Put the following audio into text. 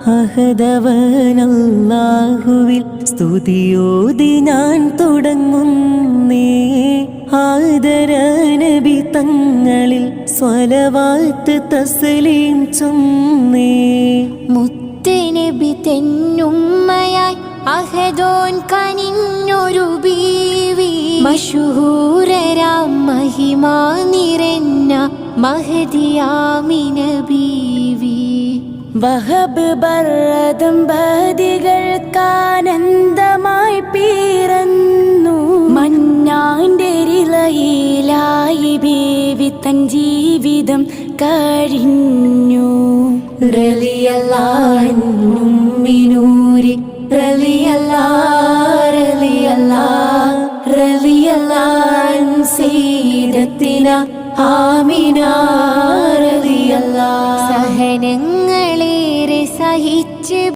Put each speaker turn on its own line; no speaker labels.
അഹദവനല്ലാഹുവിൽ സ്തുതിയോതി ഞാൻ തുടങ്ങുന്നേ. ആദര നബി തങ്ങളിൽ സ്വലവാത്ത് തസ്ലീം ചൊന്നേ.
മുത്തുനബി തെന്നുമ്മയായി അഹദോൻ കനിഞ്ഞൊരു ബീവി, മശൂഹൂരരാം മഹിമാ നിറഞ്ഞ മഹദിയാമിന ബീവി.
വഹബ് ബർദംബദികൾക്കാനന്ദമായി പിറന്നു, മന്നാന്റെ ഇളയിലായി ബീവി തൻ ജീവിതം കഴിഞ്ഞു. റളിയല്ലാഹു മിനൂരി റളിയല്ലാഹു സയ്യിദത്തിന ആമിന റളിയല്ലാഹു.
സഹനങ്ങളേറെ സഹിച്ച്